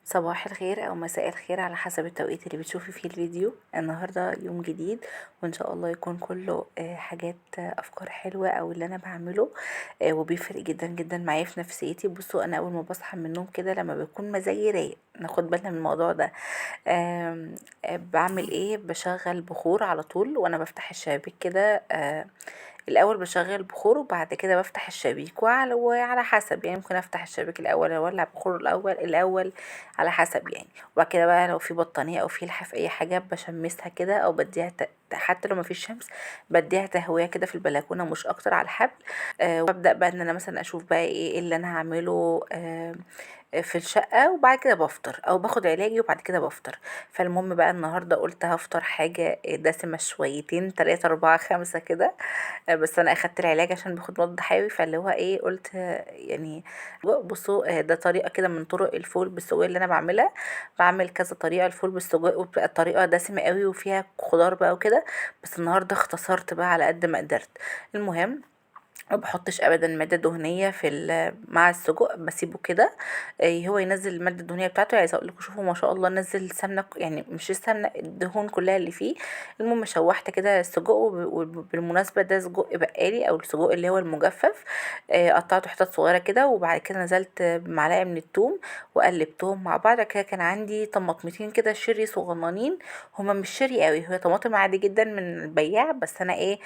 صباح الخير او مساء الخير على حسب التوقيت اللي بتشوفي فيه الفيديو. النهارده يوم جديد وان شاء الله يكون كله حاجات افكار حلوه او اللي انا بعمله وبيفرق جدا جدا معايا في نفسيتي. بصوا انا اول ما بصحى من النوم كده لما بيكون مزاجي رايق ناخد بالنا من الموضوع ده. بعمل ايه؟ بشغل بخور على طول وانا بفتح الشبابيك كده. الاول بشغل بخور وبعد كده بفتح الشبابيك وعلى حسب، يعني ممكن افتح الشبابيك الاول اولع بخور الاول على حسب يعني. وبعد كده بقى لو في بطانية او في لحاف اي حاجة بشمسها كده او بديها حتى لو مفيش شمس بديها تهوية كده في البلكونة مش اكتر على الحبل. وابدأ بقى ان انا مثلا اشوف بقى ايه اللي انا هعمله في الشقة، وبعد كده بفطر او باخد علاجي وبعد كده بفطر. فالمهم بقى النهاردة قلت هفطر حاجة دسمة شويتين، 3 4 5 كده. بس انا اخدت العلاج عشان باخد مضاد حيوي، فاللي هو ايه قلت يعني بصوا ده طريقة كده من طرق الفول بالسجق اللي انا بعملها. بعمل كذا طريقة الفول بالسجق وبتبقى الطريقة دسمة قوي وفيها خضار بقى وكده. بس النهاردة اختصرت بقى على قد ما قدرت. المهم ما بحطش ابدا ماده دهنيه مع السجق، بسيبه كده هو ينزل الماده الدهنيه بتاعته. عايزه اقول لكم شوفوا ما شاء الله نزل سمنه، يعني مش السمنه، الدهون كلها اللي فيه. المهم شوحت كده السجق، وبالمناسبه ده سجق بقالي او السجق اللي هو المجفف. قطعته حتت صغيره كده، وبعد كده نزلت بمعلقه من الثوم وقلبتهم مع بعض كده. كان عندي طماطمتين كده شيري صغننين، هما مش شيري قوي، هي طماطم عادي جدا من البياع، بس انا ايه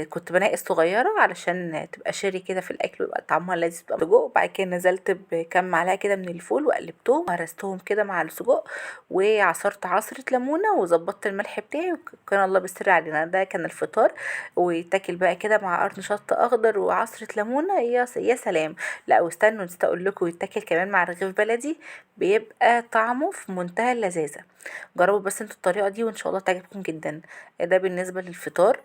كنت بنقي الصغيرة علشان تبقى شيري كده في الأكل ويبقى طعمها لذيذ تبقى سجق. وبعد كده نزلت بكام معلقة كده من الفول وقلبتهم وهرستهم كده مع السجق، وعصرت عصرة ليمونة وظبطت الملح بتاعي، وكان الله بالسر علينا. ده كان الفطار، ويتاكل بقى كده مع قرن شط أخضر وعصرة ليمونة. يا سلام. لا واستنوا نسيت أقول لكم يتاكل كمان مع رغيف بلدي، بيبقى طعمه في منتهى اللذاذة. جربوا بس انتوا الطريقة دي وان شاء الله تعجبكم جدا. ده بالنسبة للفطار.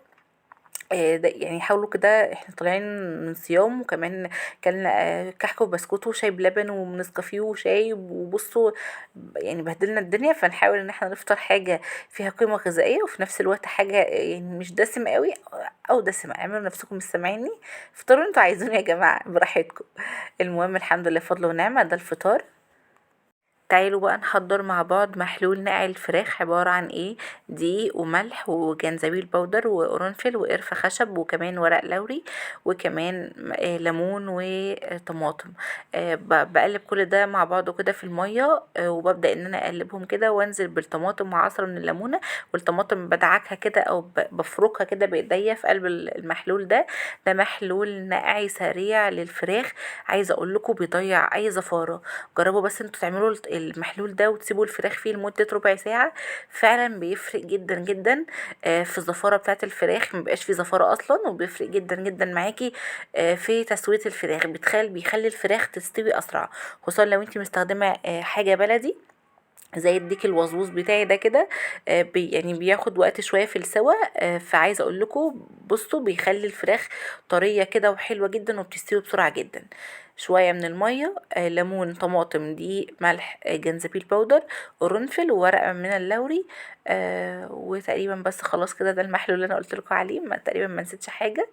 ده يعني حاولوا كده، احنا طالعين من صيام، وكمان كان كحك وبسكوت وشاي بلبن ونسكافيه وشاي، وبصوا يعني بهدلنا الدنيا. فنحاول ان احنا نفطر حاجة فيها قيمة غذائية وفي نفس الوقت حاجة يعني مش دسمة قوي او دسمة. اعملوا نفسكم مش سامعيني، افطروا انتوا عايزين يا جماعة براحتكم. المهم الحمد لله فضل ونعمة، ده الفطار. تعالوا بقى نحضر مع بعض محلول نقع الفراخ. عبارة عن ايه؟ دقيق وملح وجنزبيل بودر وقرنفل وقرفة خشب وكمان ورق لوري وكمان ليمون وطماطم. بقلب كل ده مع بعضه كده في المية، وببدأ ان انا اقلبهم كده وانزل بالطماطم وعصرة من الليمونة. والطماطم بدعكها كده او بفركها كده بايديا في قلب المحلول ده. ده محلول نقعي سريع للفراخ، عايزه اقول لكم بيضيع اي زفاره. جربوا بس انتوا تعملوا المحلول ده وتسيبوا الفراخ فيه لمدة ربع ساعة، فعلا بيفرق جدا جدا في الزفارة بتاعة الفراخ. مبقاش فيه زفارة اصلا، وبيفرق جدا جدا معاكي في تسوية الفراخ. بيخلي الفراخ تستوي اسرع، خصوصا لو انت مستخدمة حاجة بلدي زي الديك الوزوز بتاعي ده كده. يعني بياخد وقت شويه في السوا. فعايزه اقول لكم بصوا بيخلي الفراخ طريه كده وحلوه جدا وبتستوي بسرعه جدا. شويه من الميه، ليمون، طماطم، دقيق، ملح، جنزبيل بودر، قرنفل، وورقه من اللوري. وتقريبا بس خلاص كده. ده المحلول اللي انا قلت لكم عليه، تقريبا ما نسيتش حاجه.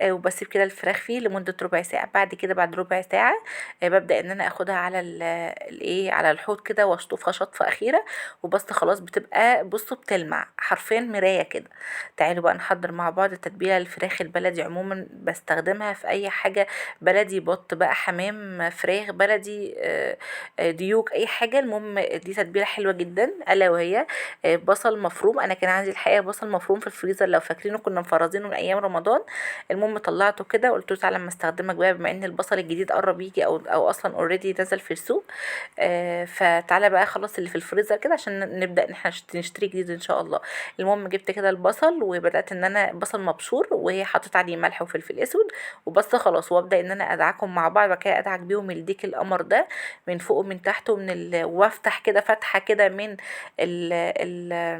وبسيب كده الفراخ فيه لمده ربع ساعه. بعد كده بعد ربع ساعه ببدأ ان انا اخدها على الايه على الحوض كده واشطفها شطفة اخيرة. وبس خلاص بتبقى بصوا بتلمع حرفيا مراية كده. تعالوا بقى نحضر مع بعض التتبيلة. الفراخ البلدي عموما بستخدمها في اي حاجة بلدي، بط بقى، حمام، فراخ بلدي، ديوك، اي حاجة. المهم دي تتبيلة حلوة جدا، الا وهي بصل مفروم. انا كان عندي الحقيقة بصل مفروم في الفريزر، لو فاكرينه كنا مفرزينه من ايام رمضان. المهم طلعته كده وقلت له تعالى اما استخدمك بقى، بما ان البصل الجديد قرب يجي او اصلا اوريدي نزل في السوق. فتعالى بقى خلص اللي في الفريزر كده عشان نبدا ان احنا نشتري جديد ان شاء الله. المهم جبت كده البصل وبدات ان انا بصل مبشور وحطيت عليه ملح وفلفل اسود وبس خلاص. وابدا ان انا ادعكهم مع بعض، بعد كده ادعك بيهم الديك القمر ده من فوق ومن تحت وافتح كده فتحه كده من ال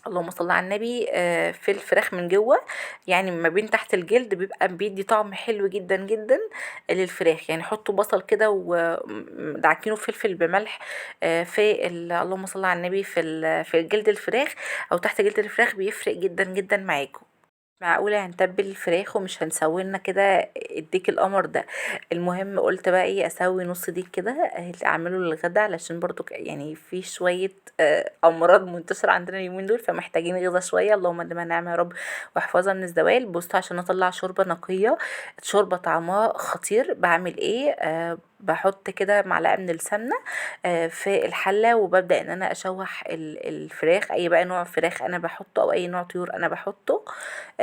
اللهم صل على النبي في الفراخ من جوه، يعني ما بين تحت الجلد، بيبقى بيدي طعم حلو جدا جدا للفراخ. يعني حطوا بصل كده ودعكينه فلفل بملح اللهم صل على النبي في جلد الفراخ او تحت جلد الفراخ، بيفرق جدا جدا معاكم. معقولة هنتبل الفراخ ومش هنسويلنا كده الديك القمر ده. المهم قلت بقى ايه، اسوي نص ديك كده اعمله للغدا، علشان برضو يعني في شوية امراض منتشرة عندنا اليومين دول، فمحتاجين غذا شوية، اللهم لما نعم يا رب واحفظها من الزوال. بصوا عشان اطلع شوربة نقية، شوربة طعمها خطير، بعمل ايه؟ بحط كده معلقة من السمنة في الحلة، وببدأ ان انا اشوح الفراخ، اي بقى نوع فراخ انا بحطه او اي نوع طيور انا بحطه.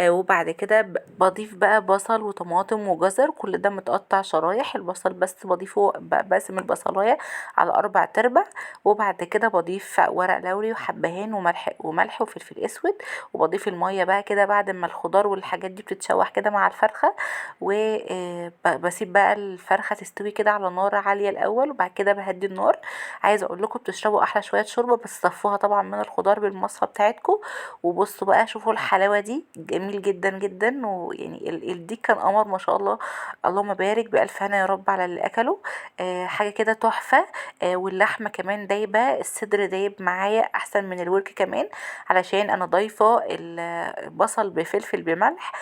وبعد كده بضيف بقى بصل وطماطم وجزر، كل ده متقطع شرايح. البصل بس بضيفه، بقسم البصلاية على 4 تربع، وبعد كده بضيف ورق لوري وحبهان وملح وفلفل اسود، وبضيف المية بقى كده بعد ما الخضار والحاجات دي بتتشوح كده مع الفرخة. وبسيب بقى الفرخة تستوي كده على نار عالية الأول، وبعد كده بهدي النار. عايزة اقول لكم بتشربوا احلى شوية شوربة، بس صفوها طبعا من الخضار بالمصفى بتاعتكم. وبصوا بقى شوفوا الحلاوة دي، جميل جدا جدا. ويعني الديك كان قمر ما شاء الله، اللهم بارك بألف هنا يا رب على اللي أكله. حاجة كده تحفة. واللحمة كمان دايبة، الصدر دايب معايا أحسن من الورك كمان، علشان أنا ضايفة البصل بفلفل بملح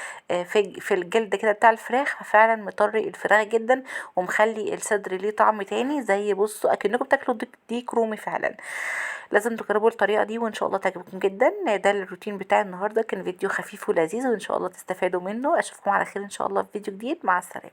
في الجلد كده بتاع الفراخ، ففعلا مطري الفراخ جدا، ومخلي الصدر ليه طعم تاني، زي بصوا أكنكم بتاكلوا ديك رومي فعلا. لازم تجربوا الطريقة دي وان شاء الله تعجبكم جدا. ده الروتين بتاع النهاردة، كان فيديو خفيف ولذيذ، وان شاء الله تستفادوا منه. اشوفكم على خير ان شاء الله في فيديو جديد. مع السلامة.